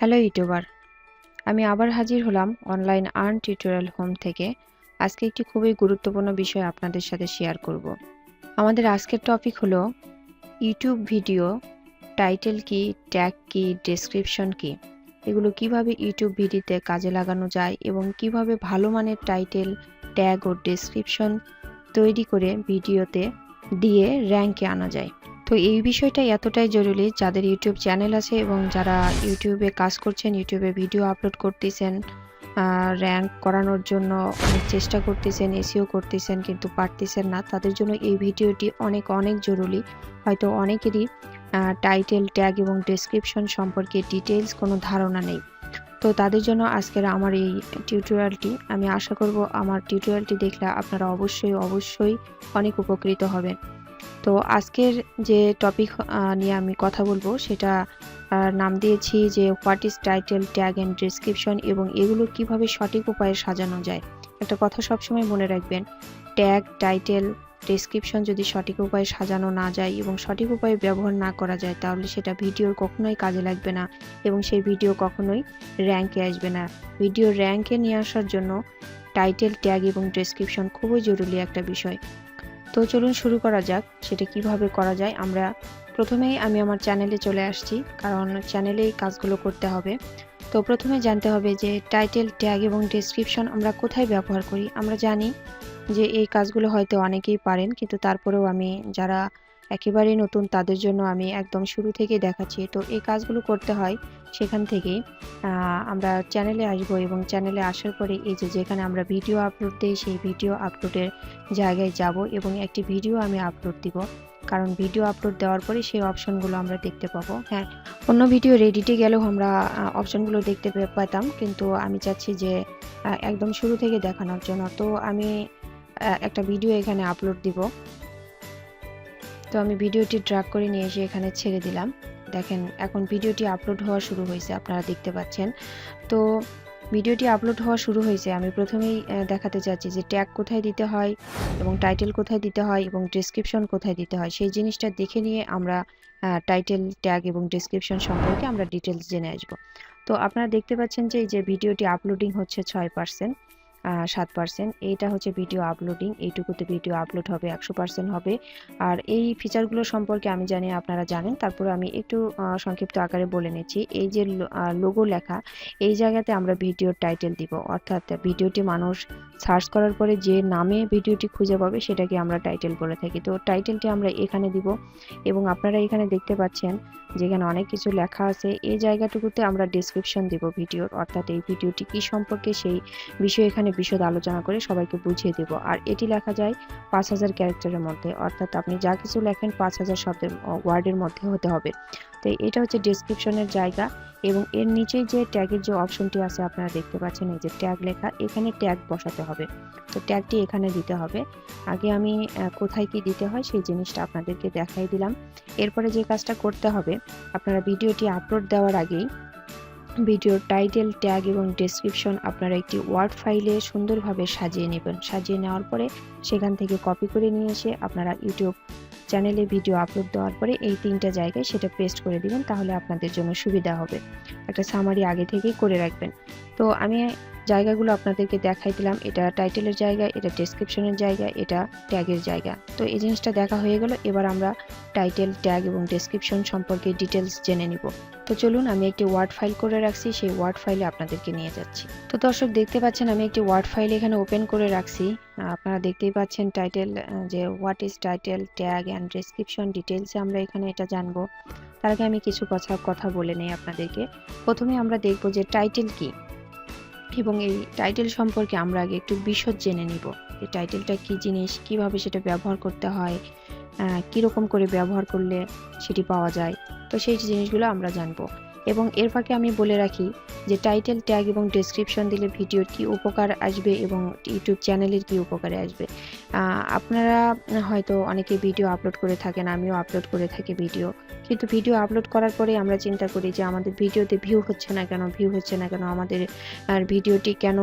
Hello YouTuber, আমি আবার হাজির হলাম অনলাইন আর্ন টিউটোরিয়াল হোম থেকে। আজকে একটি খুবই গুরুত্বপূর্ণ বিষয় আপনাদের সাথে শেয়ার করব। আমাদের আজকের টপিক হলো ইউটিউব ভিডিও টাইটেল কি, ট্যাগ কি, ডেসক্রিপশন কি, এগুলো কিভাবে ইউটিউব ভিডিওতে কাজে লাগানো যায় এবং কিভাবে ভালো মানের টাইটেল, ট্যাগ ও ডেসক্রিপশন তৈরি করে ভিডিওতে দিয়ে র্যাঙ্কে আনা যায়। তো এই বিষয়টা এতটাই জরুরি যাদের ইউটিউব চ্যানেল আছে এবং যারা ইউটিউবে কাজ করছেন, ইউটিউবে ভিডিও আপলোড করতেছেন, র্যাঙ্ক করানোর জন্য অনেক চেষ্টা করতেছেন, এসইও করতেছেন কিন্তু পারতেছেন না, তাদের জন্য এই ভিডিওটি অনেক অনেক জরুরি। হয়তো অনেকেরই টাইটেল, ট্যাগ এবং ডেসক্রিপশন সম্পর্কে ডিটেইলস কোনো ধারণা নেই। তো তাদের জন্য আজকের আমার এই টিউটোরিয়ালটি, আমি আশা করব আমার টিউটোরিয়ালটি দেখলে আপনারা অবশ্যই অনেক উপকৃত হবেন। তো আজকের যে টপিক নিয়ে আমি কথা বলবো সেটা নাম দিয়েছি যে what is title, tag and description এবং এগুলো কিভাবে সঠিক উপায়ে সাজানো যায়। একটা কথা সবসময় মনে রাখবেন, ট্যাগ, টাইটেল, ডেসক্রিপশন যদি সঠিক উপায়ে সাজানো না যায় এবং সঠিক উপায়ে ব্যবহার না করা যায় তাহলে সেটা ভিডিওর কখনোই কাজে লাগবে না এবং সেই ভিডিও কখনোই র্যাঙ্কে আসবে না। ভিডিও র্যাঙ্কে নিয়ে আসার জন্য টাইটেল, ট্যাগ এবং ডেসক্রিপশন খুবই জরুরি একটা বিষয়। তো চলুন শুরু করা যাক সেটা কিভাবে করা যায়। প্রথমেই আমি আমার চ্যানেলে চলে আসছি, কারণ চ্যানেলেই কাজগুলো করতে হবে। তো প্রথমে জানতে হবে যে টাইটেল, ট্যাগ এবং ডেসক্রিপশন আমরা কোথায় ব্যবহার করি। আমরা জানি যে এই কাজগুলো হয়তো অনেকেই পারেন, কিন্তু তারপরেও আমি যারা একেবারেই নতুন তাদের জন্য আমি একদম শুরু থেকেই দেখাচ্ছি। তো এই কাজগুলো করতে হয় সেখান থেকেই। আমরা চ্যানেলে আসবো এবং চ্যানেলে আসার পরে এই যে যেখানে আমরা ভিডিও আপলোড দিই সেই ভিডিও আপলোডের জায়গায় যাব এবং একটি ভিডিও আমি আপলোড দিব, কারণ ভিডিও আপলোড দেওয়ার পরে সেই অপশনগুলো আমরা দেখতে পাবো। হ্যাঁ, অন্য ভিডিও রেডিটে গেলেও আমরা অপশনগুলো দেখতে পেতাম, কিন্তু আমি চাচ্ছি যে একদম শুরু থেকে দেখানোর জন্য। তো আমি একটা ভিডিও এখানে আপলোড দিব। তো আমি ভিডিওটি ড্র্যাগ করে নিয়ে এসে এখানে ছেড়ে দিলাম। দেখেন এখন ভিডিওটি আপলোড হওয়া শুরু হয়েছে, আপনারা দেখতে পাচ্ছেন। তো ভিডিওটি আপলোড হওয়া শুরু হয়েছে। আমি প্রথমেই দেখাতে চাচ্ছি যে ট্যাগ কোথায় দিতে হয় এবং টাইটেল কোথায় দিতে হয় এবং ডেসক্রিপশন কোথায় দিতে হয়, সেই জিনিসটা দেখে নিয়ে আমরা টাইটেল, ট্যাগ এবং ডেসক্রিপশন সম্পর্কে আমরা ডিটেলস জেনে আসব। তো আপনারা দেখতে পাচ্ছেন যে এই যে ভিডিওটি আপলোডিং হচ্ছে 6%, 7%, এইটা হচ্ছে ভিডিও আপলোডিং। এইটুকুতে ভিডিও আপলোড হবে 100% হবে। আর এই ফিচারগুলো সম্পর্কে আমি জানি আপনারা জানেন, তারপরে আমি একটু সংক্ষিপ্ত আকারে বলে নিচ্ছি। এই যে লোগো লেখা, এই জায়গাতে আমরা ভিডিওর টাইটেল দিব, অর্থাৎ ভিডিওটি মানুষ সার্চ করার পরে যে নামে ভিডিওটি খুঁজে পাবে সেটাকে আমরা টাইটেল বলে থাকি। তো টাইটেলটি আমরা এখানে দিব এবং আপনারা এখানে দেখতে পাচ্ছেন যেখানে অনেক কিছু লেখা আছে, এই জায়গাটুকুতে আমরা ডেসক্রিপশন দিব ভিডিওর, অর্থাৎ এই ভিডিওটি কি সম্পর্কে সেই বিষয়ে এখানে বিশদ আলোচনা করে সবাইকে বুঝিয়ে দেব। আর এটি লেখা যায় 5000 ক্যারেক্টারের মধ্যে, অর্থাৎ আপনি যা কিছু লেখেন 5000 শব্দের ওয়ার্ডের মধ্যে হতে হবে। তো এটা হচ্ছে ডেসক্রিপশনের জায়গা এবং এর নিচেই যে ট্যাগের যে অপশনটি আছে আপনারা দেখতে পাচ্ছেন, এই যে ট্যাগ লেখা, এখানে ট্যাগ বসাতে হবে। তো ট্যাগটি এখানে দিতে হবে। আগে আমি কোথায় কি দিতে হয় সেই জিনিসটা আপনাদেরকে দেখাই দিলাম। এরপরে যে কাজটা করতে হবে, আপনারা ভিডিওটি আপলোড দেওয়ার আগেই ভিডিওর টাইটেল, ট্যাগ এবং ডেসক্রিপশন আপনারা একটি ওয়ার্ড ফাইলে সুন্দরভাবে সাজিয়ে নেবেন। সাজিয়ে নেওয়ার পরে সেখান থেকে কপি করে নিয়ে এসে আপনারা ইউটিউব চ্যানেলে ভিডিও আপলোড দেওয়ার পরে এই 3টা জায়গায় সেটা পেস্ট করে দিবেন, তাহলে আপনাদের জন্য সুবিধা হবে। একটা সামারি আগে থেকেই করে রাখবেন। তো আমি জায়গাগুলো আপনাদেরকে দেখাই দিলাম, এটা টাইটেলের জায়গা, এটা ডেসক্রিপশনের জায়গা, এটা ট্যাগের জায়গা। তো এই জিনিসটা দেখা হয়ে গেল। এবার আমরা টাইটেল, ট্যাগ এবং ডেসক্রিপশন সম্পর্কে ডিটেলস জেনে নিব। তো চলুন, আমি একটি ওয়ার্ড ফাইল করে রাখছি, সেই ওয়ার্ড ফাইলে আপনাদেরকে নিয়ে যাচ্ছি। তো দর্শক দেখতে পাচ্ছেন আমি একটি ওয়ার্ড ফাইল এখানে ওপেন করে রাখছি। আপনারা দেখতেই পাচ্ছেন টাইটেল, যে what is title, tag and description ডিটেলসে আমরা এখানে এটা জানবো। তার আগে আমি কিছু কথা বলে নেই আপনাদেরকে। প্রথমে আমরা দেখব যে টাইটেল কি এবং এই টাইটেল সম্পর্কে আমরা আগে একটু বিশদ জেনে নিব যে টাইটেলটা কি জিনিস, কিভাবে সেটা ব্যবহার করতে হয়, কিরকম করে ব্যবহার করলে সেটি পাওয়া যায়। তো সেই জিনিসগুলো আমরা জানবো এবং এর ফাঁকে আমি বলে রাখি যে টাইটেল, ট্যাগ এবং ডেসক্রিপশন দিলে ভিডিওর কি উপকার আসবে এবং ইউটিউব চ্যানেলের কি উপকারে আসবে। আপনারা হয়তো অনেকে ভিডিও আপলোড করে থাকেন, আমিও আপলোড করে থাকি ভিডিও, কিন্তু ভিডিও আপলোড করার পরে আমরা চিন্তা করি যে আমাদের ভিডিওতে ভিউ হচ্ছে না কেন, আমাদের ভিডিওটি কেন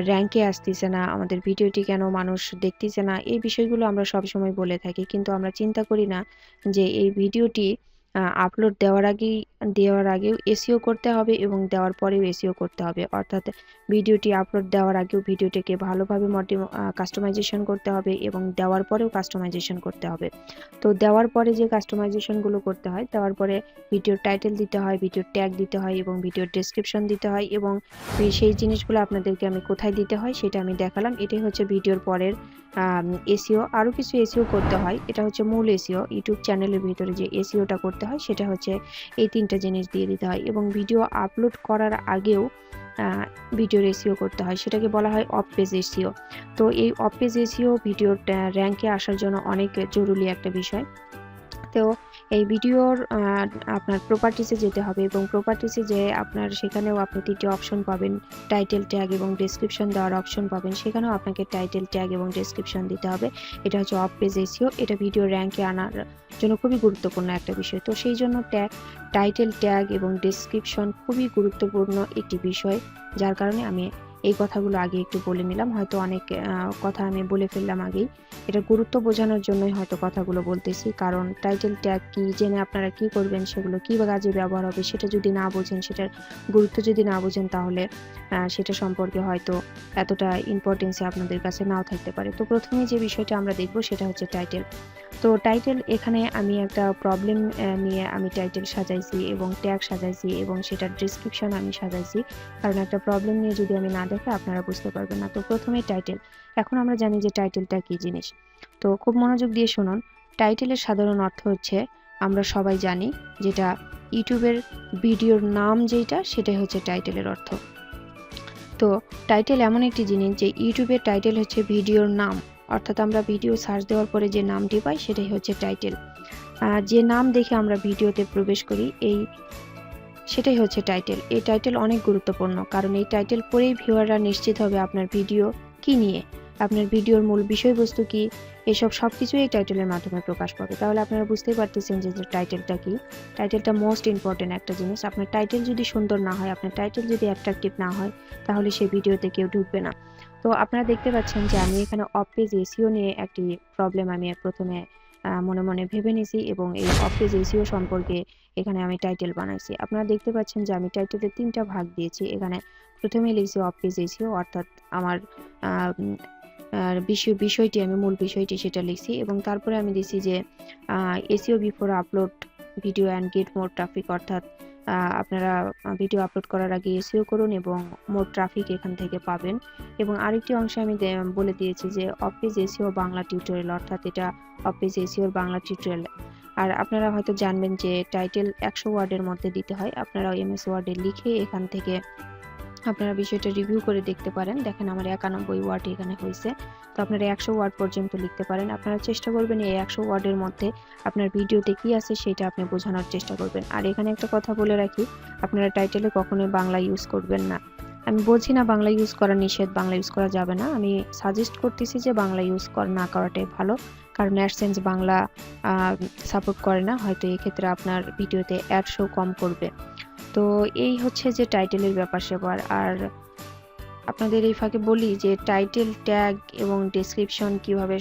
র্যাঙ্কে আসতেছে না, আমাদের ভিডিওটি কেন মানুষ দেখতেছে না, এই বিষয়গুলো আমরা সবসময় বলে থাকি, কিন্তু আমরা চিন্তা করি না যে এই ভিডিওটি আপলোড দেওয়ার আগেও এসইও করতে হবে এবং দেওয়ার পরেও এসইও করতে হবে। অর্থাৎ ভিডিওটি আপলোড দেওয়ার আগেও ভিডিওটিকে ভালোভাবে কাস্টমাইজেশন করতে হবে এবং দেওয়ার পরেও কাস্টমাইজেশন করতে হবে। তো দেওয়ার পরে যে কাস্টমাইজেশনগুলো করতে হয়, দেওয়ার পরে ভিডিওর টাইটেল দিতে হয়, ভিডিওর ট্যাগ দিতে হয় এবং ভিডিওর ডেসক্রিপশন দিতে হয় এবং সেই জিনিসগুলো আপনাদেরকে আমি কোথায় দিতে হয় সেটা আমি দেখালাম। এটাই হচ্ছে ভিডিওর পরের এসইও। আরও কিছু এসইও করতে হয়, এটা হচ্ছে মূল এসইও। ইউটিউব চ্যানেলের ভিতরে যে এসইওটা করতে হয় সেটা হচ্ছে এই 3টা জিনিস দিয়ে দিতে হয় এবং ভিডিও আপলোড করার আগেও ভিডিওর এসইও করতে হয়, সেটাকে বলা হয় অফ পেজ এসইও। তো এই অফ পেজ এসইও ভিডিওর র্যাঙ্কে আসার জন্য অনেক জরুরি একটা বিষয়। তো এই ভিডিওর আপনার প্রপার্টিসে যেতে হবে এবং প্রপার্টিসে যে আপনার সেখানেও আপনি 3টি অপশন পাবেন, টাইটেল, ট্যাগ এবং ডেসক্রিপশন দেওয়ার অপশন পাবেন। সেখানেও আপনাকে টাইটেল, ট্যাগ এবং ডেসক্রিপশন দিতে হবে। এটা হচ্ছে অফ পেজ এসইও। এটা ভিডিও র্যাঙ্কে আনার জন্য খুবই গুরুত্বপূর্ণ একটা বিষয়। তো সেই জন্য টাইটেল, ট্যাগ এবং ডেসক্রিপশন খুবই গুরুত্বপূর্ণ একটি বিষয়, যার কারণে আমি এই কথাগুলো আগে একটু বলে নিলাম। হয়তো অনেক কথা আমি বলে ফেললাম আগেই। এটা গুরুত্ব বোঝানোর জন্যই হয়তো কথাগুলো বলতেছি, কারণ টাইটেল, ট্যাগ কি জেনে আপনারা কি করবেন, সেগুলো কি কাজে ব্যবহার হবে সেটা যদি না বোঝেন, সেটার গুরুত্ব যদি না বোঝেন, তাহলে সেটা সম্পর্কে হয়তো এতটা ইম্পর্টেন্সে আপনাদের কাছে নাও থাকতে পারে। তো প্রথমে যে বিষয়টা আমরা দেখব সেটা হচ্ছে টাইটেল। তো টাইটেল, এখানে আমি একটা প্রবলেম নিয়ে আমি টাইটেল সাজাইছি এবং ট্যাগ সাজাইছি এবং সেটার ডেসক্রিপশন আমি সাজাইছি, কারণ একটা প্রবলেম নিয়ে যদি আমি না দেখে আপনারা বুঝতে পারবেন না। তো প্রথমেই টাইটেল। এখন আমরা জানি যে টাইটেলটা কি জিনিস। তো খুব মনোযোগ দিয়ে শুনুন। টাইটেলের সাধারণ অর্থ হচ্ছে, আমরা সবাই জানি, যেটা ইউটিউবের ভিডিওর নাম যেটা, সেটাই হচ্ছে টাইটেলের অর্থ। তো টাইটেল এমন একটি জিনিস যে ইউটিউবের টাইটেল হচ্ছে ভিডিওর নাম, অর্থাৎ আমরা ভিডিও সার্চ দেওয়ার পরে যে নামটি পাই সেটাই হচ্ছে টাইটেল। যে নাম দেখে আমরা ভিডিওতে প্রবেশ করি সেটাই হচ্ছে টাইটেল। এই টাইটেল অনেক গুরুত্বপূর্ণ, কারণ এই টাইটেল পড়েই ভিউয়াররা নিশ্চিত হবে আপনার ভিডিও কি নিয়ে, আপনার ভিডিওর মূল বিষয়বস্তু কি, এসব সবকিছু এই টাইটেলের মাধ্যমে প্রকাশ পাবে। তাহলে আপনারা বুঝতেই পারতেছেন যে টাইটেলটা কি। টাইটেলটা মোস্ট ইম্পর্টেন্ট একটা জিনিস। আপনার টাইটেল যদি সুন্দর না হয়, আপনার টাইটেল যদি অ্যাট্রাকটিভ না হয়, তাহলে সেই ভিডিওতে কেউ ঢুকবে না। তো আপনারা দেখতে পাচ্ছেন যে আমি এখানে অফ পেজ এসইও নিয়ে একটি প্রবলেম আমি প্রথমে মনে মনে ভেবে নিয়েছি এবং এই অফ পেজ এসইও সম্পর্কে এখানে আমি টাইটেল বানাইছি। আপনারা দেখতে পাচ্ছেন যে আমি টাইটেলের 3টা ভাগ দিয়েছি। এখানে প্রথমেই লিখছি অফ পেজ এসইও, অর্থাৎ আমার বিষয়টি, আমি মূল বিষয়টি সেটা লিখছি এবং তারপরে আমি দিছি যে SEO before upload video and get more traffic, অর্থাৎ আপনারা ভিডিও আপলোড করার আগে এসইও করুন এবং মোর ট্রাফিক এখান থেকে পাবেন। এবং আরেকটি অংশে আমি বলে দিয়েছি যে of page SEO Bangla tutorial, অর্থাৎ এটা অফ পেজ এসইওর বাংলা টিউটোরিয়াল। আর আপনারা হয়তো জানবেন যে টাইটেল 100 ওয়ার্ডের মধ্যে দিতে হয়। আপনারা এমএস ওয়ার্ডে লিখে এখান থেকে আপনারা বিষয়টা রিভিউ করে দেখতে পারেন। দেখেন আমার 91 ওয়ার্ড এখানে হয়েছে। তো আপনারা 100 ওয়ার্ড পর্যন্ত লিখতে পারেন। আপনারা চেষ্টা করবেন এই 100 ওয়ার্ডের মধ্যে আপনার ভিডিওতে কি আছে সেটা আপনি বোঝানোর চেষ্টা করবেন। আর এখানে একটা কথা বলে রাখি, আপনারা টাইটেলে কখনোই বাংলা ইউজ করবেন না। আমি বলছি না বাংলা ইউজ করা নিষেধ, বাংলা ইউজ করা যাবে না। আমি সাজেস্ট করতেছি যে বাংলা ইউজ না করাটাই ভালো, কারণ অ্যাডসেন্স বাংলা সাপোর্ট করে না। হয়তো এক্ষেত্রে আপনার ভিডিওতে অ্যাড শো কম করবে। তো এই হচ্ছে যে টাইটেলের ব্যাপার স্যাপার। আর আপনাদের এই ফাঁকে বলি যে টাইটেল, ট্যাগ এবং ডেসক্রিপশন কিভাবে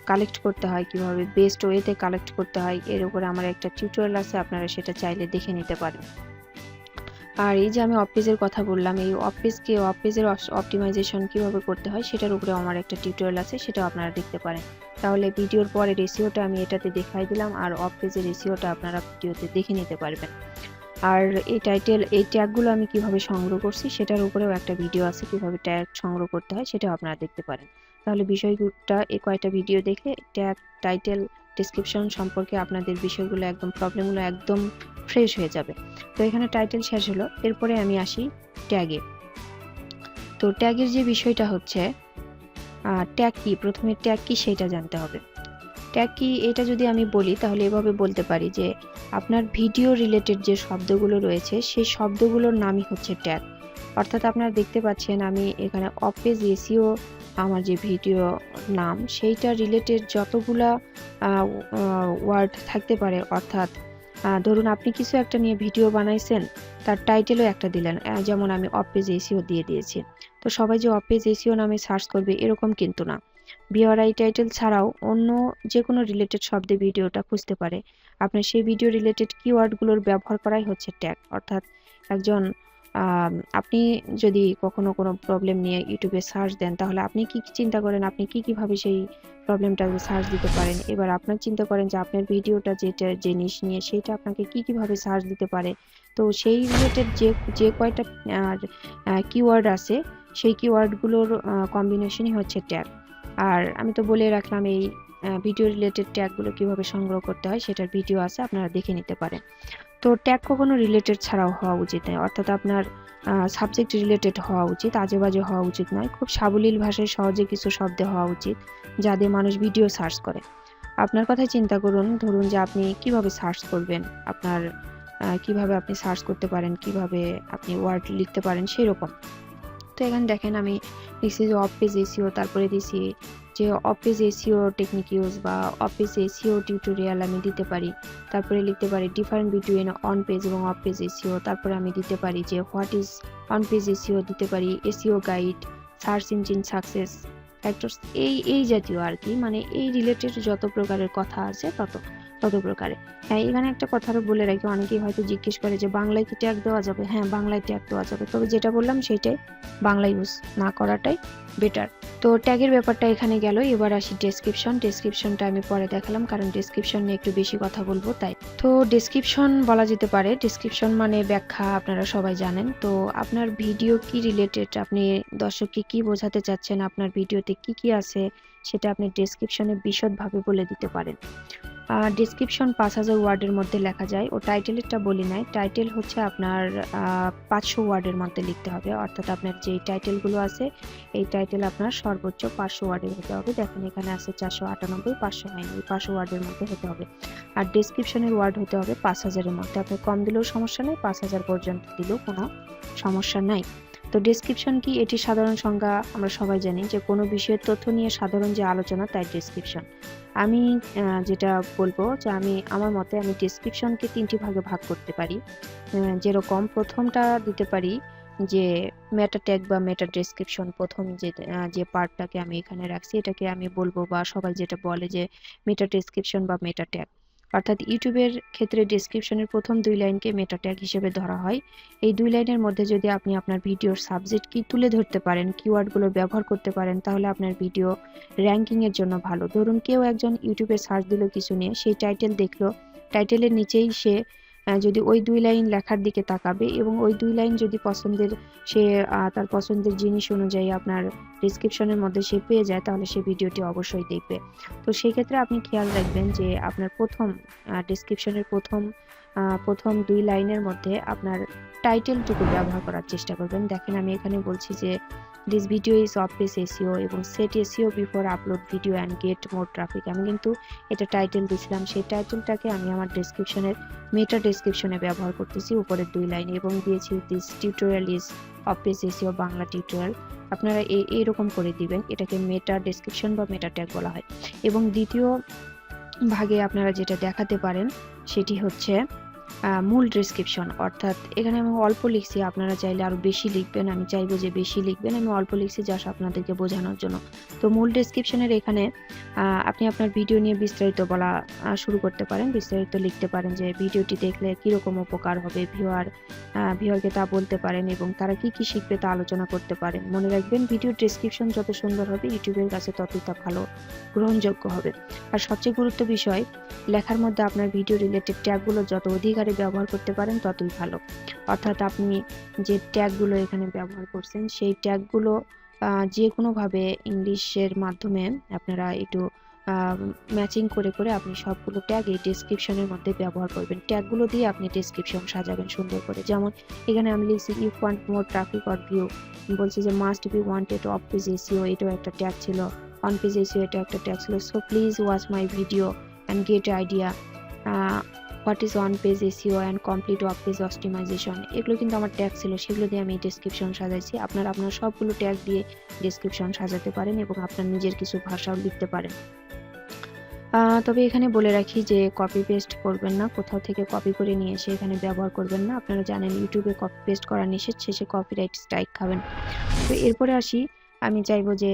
কালেক্ট করতে হয়, কিভাবে বেস্ট ওয়েতে কালেক্ট করতে হয়, এর উপরে আমার একটা টিউটোরিয়াল আছে, আপনারা সেটা চাইলে দেখে নিতে পারেন। আর এই যে আমি অফ পেজের কথা বললাম, এই অফ পেজের অপটিমাইজেশন কিভাবে করতে হয় সেটার উপরে আমার একটা টিউটোরিয়াল আছে, সেটাও আপনারা দেখতে পারেন। তাহলে ভিডিওর পরে রেসিওটা আমি এটাতে দেখাই দিলাম, আর অফ পেজের রেসিওটা আপনারা ভিডিওতে দেখে নিতে পারবেন। আর এই ট্যাগগুলো আমি কিভাবে সংগ্রহ করছি সেটার উপরেও একটা ভিডিও আছে, কিভাবে ট্যাগ সংগ্রহ করতে হয় সেটাও আপনারা দেখতে পারেন। তাহলে বিষয়টা এই কয়টা ভিডিও দেখে ট্যাগ, টাইটেল, ডেসক্রিপশন সম্পর্কে আপনাদের বিষয়গুলো একদম, প্রবলেমগুলো একদম ফ্রেশ হয়ে যাবে। তো এখানে টাইটেল শেষ হলো, এরপরে আমি আসি ট্যাগে। তো ট্যাগের যে বিষয়টা হচ্ছে, ট্যাগ কি, প্রথমে ট্যাগ কি সেটা জানতে হবে। ট্যাগ কি এটা যদি আমি বলি তাহলে এভাবে বলতে পারি যে আপনার ভিডিও রিলেটেড যে শব্দগুলো রয়েছে সেই শব্দগুলোর নামই হচ্ছে ট্যাগ। অর্থাৎ আপনারা দেখতে পাচ্ছেন আমি এখানে অফ পেজ এসইও আমার যে ভিডিও নাম সেইটা রিলেটেড যতগুলা ওয়ার্ড থাকতে পারে, অর্থাৎ ধরুন আপনি কিছু একটা নিয়ে ভিডিও বানাইছেন, তার টাইটেলও একটা দিলেন, যেমন আমি অফ পেজ এসইও দিয়ে দিয়েছি। তো সবাই যে অফ পেজ এসইও নামে সার্চ করবে এরকম কিন্তু না। ভিওআই টাইটেল ছাড়াও অন্য যে কোনো রিলেটেড শব্দে ভিডিওটা খুঁজতে পারে। আপনার সেই ভিডিও রিলেটেড কিওয়ার্ডগুলোর ব্যবহার করাই হচ্ছে ট্যাগ। অর্থাৎ একজন আপনি যদি কখনো কোনো প্রবলেম নিয়ে ইউটিউবে সার্চ দেন, তাহলে আপনি কি চিন্তা করেন আপনি কিভাবে সেই প্রবলেমটাকে সার্চ দিতে পারেন। এবার আপনার চিন্তা করেন যে আপনার ভিডিওটা যেটা জিনিস নিয়ে সেটা আপনাকে কিভাবে সার্চ দিতে পারে। তো সেই রিলেটেড যে কয়টা কিওয়ার্ড আছে সেই কিওয়ার্ডগুলোর কম্বিনেশনই হচ্ছে ট্যাগ। আর আমি তো বলে রাখলাম এই ভিডিও রিলেটেড ট্যাগগুলো কিভাবে সংগ্রহ করতে হয় সেটার ভিডিও আছে, আপনারা দেখে নিতে পারেন। তো ট্যাগ কখনো রিলেটেড ছাড়াও হওয়া উচিত নয়, অর্থাৎ আপনার সাবজেক্ট রিলেটেড হওয়া উচিত, আজে বাজে হওয়া উচিত নয়। খুব সাবলীল ভাষায় সহজে কিছু শব্দে হওয়া উচিত যা দিয়ে মানুষ ভিডিও সার্চ করে। আপনার কথাই চিন্তা করুন, ধরুন যে আপনি কিভাবে সার্চ করবেন, আপনার কিভাবে আপনি সার্চ করতে পারেন, কিভাবে আপনি ওয়ার্ড লিখতে পারেন সেই রকম। তো এখানে দেখেন আমি লিখছি যে অফ পেজ এসিও, তারপরে দিছি যে of page SEO technique use বা অফ পেজ এসিও টিউটোরিয়াল আমি দিতে পারি। তারপরে লিখতে পারি ডিফারেন্ট বিটুইন অন পেজ এবং অফ পেজ এসিও। তারপরে আমি দিতে পারি যে what is on page SEO, দিতে পারি SEO guide, search engine success factors, এই জাতীয় আর কি, মানে এই রিলেটেড যত প্রকারের কথা আছে তত প্রকারে। হ্যাঁ, এখানে একটা কথারও বলে রাখি, অনেকেই হয়তো জিজ্ঞেস করে যে বাংলায় কি ট্যাগ দেওয়া যাবে। হ্যাঁ, বাংলায় ট্যাগ দেওয়া যাবে, তবে যেটা বললাম সেটাই বাংলা ইউজ না করাটাই বেটার। তো ট্যাগের ব্যাপারটা এখানে গেল। এবার আসি ডেসক্রিপশনটা আমি পরে দেখালাম, কারণ ডেসক্রিপশন নিয়ে একটু বেশি কথা বলবো তাই। তো ডেসক্রিপশন বলা যেতে পারে, ডেসক্রিপশন মানে ব্যাখ্যা, আপনারা সবাই জানেন। তো আপনার ভিডিও কি রিলেটেড, আপনি দর্শককে কি বোঝাতে চাচ্ছেন, আপনার ভিডিওতে কি আছে সেটা আপনি ডেসক্রিপশনে বিশদভাবে বলে দিতে পারেন। ডেসক্রিপশন 5000 ওয়ার্ডের মধ্যে লেখা যায়। ও টাইটেলেরটা বলি নাই, টাইটেল হচ্ছে আপনার 500 ওয়ার্ডের মধ্যে লিখতে হবে। অর্থাৎ আপনার যে টাইটেলগুলো আছে এই টাইটেল আপনার সর্বোচ্চ 500 ওয়ার্ডের হতে হবে। দেখেন এখানে আছে 498, 500 হয়নি, 500 ওয়ার্ডের মধ্যে হতে হবে। আর ডেসক্রিপশনের ওয়ার্ড হতে হবে 5000-এর মধ্যে। আপনি কম দিলেও সমস্যা নেই, 5000 পর্যন্ত দিলেও কোনো সমস্যা নাই। তো ডেসক্রিপশন কি, এটি সাধারণ সংজ্ঞা। আমরা সবাই জানি যে কোনো বিষয়ের তথ্য নিয়ে সাধারণ যে আলোচনা তাই ডেসক্রিপশন। আমি যেটা বলবো যে আমার মতে আমি ডেসক্রিপশনকে 3টি ভাগে ভাগ করতে পারি। যেরকম প্রথমটা দিতে পারি যে মেটা ট্যাগ বা মেটা ডেসক্রিপশন। প্রথম যে পার্টটাকে আমি এখানে রাখছি এটাকে আমি বলবো, বা সবাই যেটা বলে যে মেটা ডেসক্রিপশন বা মেটা ট্যাগ। অর্থাৎ ইউটিউবের ক্ষেত্রে ডেসক্রিপশনের প্রথম 2 লাইনকে মেটা ট্যাগ হিসেবে ধরা হয়। এই 2 লাইনের মধ্যে যদি আপনি আপনার ভিডিওর সাবজেক্ট কি তুলে ধরতে পারেন, কিওয়ার্ডগুলো ব্যবহার করতে পারেন, তাহলে আপনার ভিডিও র্যাঙ্কিং এর জন্য ভালো। ধরুন কেউ একজন ইউটিউবে সার্চ দিল কিছু নিয়ে, সেই টাইটেল দেখলো, টাইটেলের নিচেই সে যদি ওই 2 লাইন লেখার দিকে তাকাবে এবং ওই 2 লাইন যদি সে তার পছন্দের জিনিস অনুযায়ী আপনার ডেসক্রিপশনের মধ্যে সে পেয়ে যায়, তাহলে সে ভিডিওটি অবশ্যই দেখবে। তো সেই ক্ষেত্রে আপনি খেয়াল রাখবেন যে আপনার প্রথম ডেসক্রিপশনের প্রথম 2 লাইনের মধ্যে আপনার টাইটেলটুকু ব্যবহার করার চেষ্টা করবেন। দেখেন আমি এখানে বলছি যে this video is off page SEO এবং set SEO before upload video and get more traffic. আমি কিন্তু এটা টাইটেল দিয়েছিলাম, সেই টাইটেলটাকে আমি আমার ডেসক্রিপশনের মেটা ডেসক্রিপশনে ব্যবহার করতেছি উপরের 2 লাইনে, এবং দিয়েছি this tutorial is off page SEO Bangla tutorial. আপনারা এইরকম করে দিবেন, এটাকে মেটা ডেসক্রিপশন বা মেটা ট্যাগ বলা হয়। এবং দ্বিতীয় ভাগে আপনারা যেটা দেখাতে পারেন সেটি হচ্ছে মূল ডেসক্রিপশন। অর্থাৎ এখানে আমি অল্প লিখছি, আপনারা চাইলে আরো বেশি লিখবেন, আমি চাইবো যে বেশি লিখবেন, আমি অল্প লিখছি জাস্ট আপনাদেরকে বোঝানোর জন্য। তো মূল ডেসক্রিপশনের এখানে আপনি আপনার ভিডিও নিয়ে বিস্তারিত বলা শুরু করতে পারেন, বিস্তারিত লিখতে পারেন যে ভিডিওটি দেখলে কিরকম উপকার হবে ভিউয়ারকে তা বলতে পারেন, এবং তারা কি শিখবে তা আলোচনা করতে পারেন। মনে রাখবেন ভিডিও ডেসক্রিপশন যত সুন্দর হবে ইউটিউবের কাছে ততই তা ভালো গ্রহণযোগ্য হবে। আর সবচেয়ে গুরুত্ব বিষয়, লেখার মধ্যে আপনার ভিডিও রিলেটেড ট্যাগগুলো যত অধিক হারে ব্যবহার করতে পারেন ততই ভালো। অর্থাৎ আপনি যে ট্যাগগুলো এখানে ব্যবহার করছেন সেই ট্যাগগুলো যে কোনোভাবে ইংলিশের মাধ্যমে আপনারা একটু ম্যাচিং করে আপনি সবগুলো ট্যাগ এই ডেসক্রিপশনের মধ্যে ব্যবহার করবেন। ট্যাগগুলো দিয়ে আপনি ডেসক্রিপশন সাজাবেন সুন্দর করে। যেমন এখানে আমি লিখছি if want more traffic or view, বলছি যে must be wanted of page SEO, এটাও একটা ট্যাগ ছিল। অন পেজ এসইও এটা একটা ট্যাগ ছিল। So please watch my video and get idea what is on page SEO and complete off page optimization। এগুলো কিন্তু আমার ট্যাগ ছিল, সেগুলো দিয়ে আমি ডেসক্রিপশন সাজাইছি। আপনার সবগুলো ট্যাগ দিয়ে ডেসক্রিপশন সাজাতে পারেন এবং আপনার নিজের কিছু ভাষাও লিখতে পারেন। তবে এখানে বলে রাখি যে কপি পেস্ট করবেন না, কোথাও থেকে কপি করে নিয়ে এসে এখানে ব্যবহার করবেন না। আপনারা জানেন ইউটিউবে কপি পেস্ট করা নিষেধ, শেষে কপিরাইট স্ট্রাইক খাবেন। তো এরপরে আসি, আমি চাইবো যে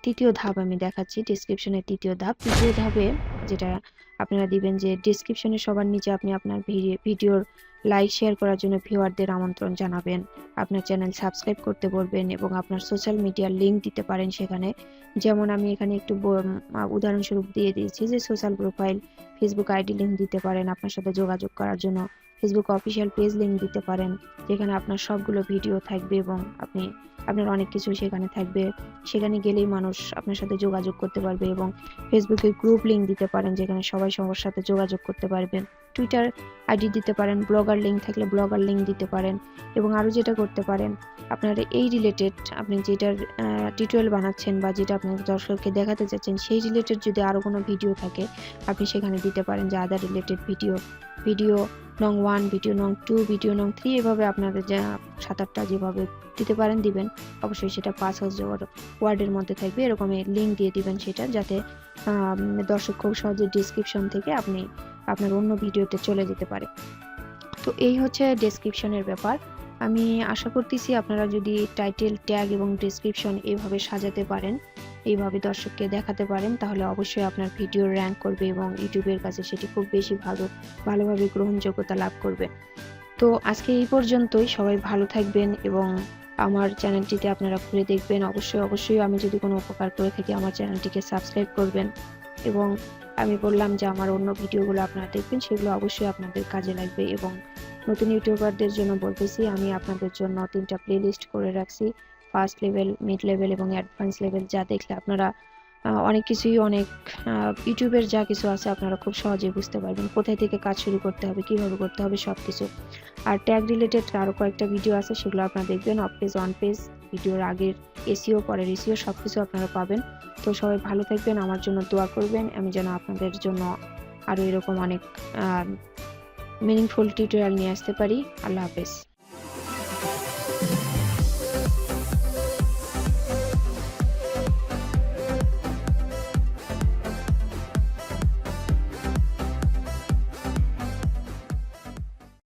তৃতীয় ধাপ আমি দেখাচ্ছি, ডেসক্রিপশনের তৃতীয় ধাপ। তৃতীয় ধাপে যেটা আপনারা দিবেন যে ডেসক্রিপশনে সবার নিচে আপনি আপনার ভিডিওর লাইক শেয়ার করার জন্য ভিউয়ারদের আমন্ত্রণ জানাবেন, আপনার চ্যানেল সাবস্ক্রাইব করতে বলবেন এবং আপনার সোশ্যাল মিডিয়ার লিঙ্ক দিতে পারেন সেখানে। যেমন আমি এখানে একটু উদাহরণস্বরূপ দিয়ে দিয়েছি যে social profile, Facebook ID link দিতে পারেন আপনার সাথে যোগাযোগ করার জন্য, ফেসবুক অফিসিয়াল পেজ লিঙ্ক দিতে পারেন যেখানে আপনার সবগুলো ভিডিও থাকবে এবং আপনার অনেক কিছু সেখানে থাকবে। সেখানে গেলেই মানুষ আপনার সাথে যোগাযোগ করতে পারবে এবং ফেসবুকে গ্রুপ লিঙ্ক দিতে পারেন যেখানে সবাই সবার সাথে যোগাযোগ করতে পারবেন। টুইটার আইডি দিতে পারেন, ব্লগার লিঙ্ক থাকলে ব্লগার লিঙ্ক দিতে পারেন এবং আরও যেটা করতে পারেন আপনার এই রিলেটেড আপনি যেটার টিউটোরিয়াল বানাচ্ছেন বা যেটা আপনার দর্শককে দেখাতে চাচ্ছেন সেই রিলেটেড যদি আরও কোনো ভিডিও থাকে আপনি সেখানে দিতে পারেন যে আদার রিলেটেড ভিডিও নং 1, ভিডিও নং 2, ভিডিও নং 3, এভাবে আপনাদের যা 7-8টা যেভাবে দিতে পারেন দিবেন। অবশ্যই সেটা 5,000 ওয়ার্ডের মধ্যে থাকবে, এরকম লিঙ্ক দিয়ে দিবেন সেটা, যাতে দর্শক খুব সহজে ডিসক্রিপশন থেকে আপনি আপনার অন্য ভিডিওতে চলে যেতে পারে। তো এই হচ্ছে ডেসক্রিপশনের ব্যাপার। আমি আশা করতেছি আপনারা যদি টাইটেল, ট্যাগ এবং ডেসক্রিপশন এইভাবে সাজাতে পারেন, এইভাবে দর্শককে দেখাতে পারেন, তাহলে অবশ্যই আপনার ভিডিও র্যাঙ্ক করবে এবং ইউটিউবের কাছে সেটি খুব বেশি ভালোভাবে গ্রহণযোগ্যতা লাভ করবে। তো আজকে এই পর্যন্তই। সবাই ভালো থাকবেন এবং আমার চ্যানেলটিতে আপনারা ঘুরে দেখবেন। অবশ্যই আমি যদি কোনো উপকার করে থাকি আমার চ্যানেলটিকে সাবস্ক্রাইব করবেন এবং আমি বললাম যে আমার অন্য ভিডিওগুলো আপনারা দেখবেন, সেগুলো অবশ্যই আপনাদের কাজে লাগবে। এবং নতুন ইউটিউবারদের জন্য বলতেছি, আমি আপনাদের জন্য 3টা প্লেলিস্ট করে রাখছি, ফার্স্ট লেভেল, মিড লেভেল এবং অ্যাডভান্স লেভেল, যা দেখলে আপনারা অনেক কিছুই ইউটিউবের যা কিছু আছে আপনারা খুব সহজেই বুঝতে পারবেন, কোথায় থেকে কাজ শুরু করতে হবে, কিভাবে করতে হবে সবকিছু। আর ট্যাগ রিলেটেড আরও কয়েকটা ভিডিও আছে, সেগুলো আপনারা দেখবেন। অফ পেজ, অন পেজ, ভিডিওর আগের এসইও, পরের এসইও সবকিছু আপনারা পাবেন। তো সবাই ভালো থাকবেন, আমার জন্য দোয়া করবেন আমি যেন আপনাদের জন্য আরও এরকম অনেক মিনিংফুল টিউটোরিয়াল নিয়ে আসতে পারি। আল্লাহ হাফেজ।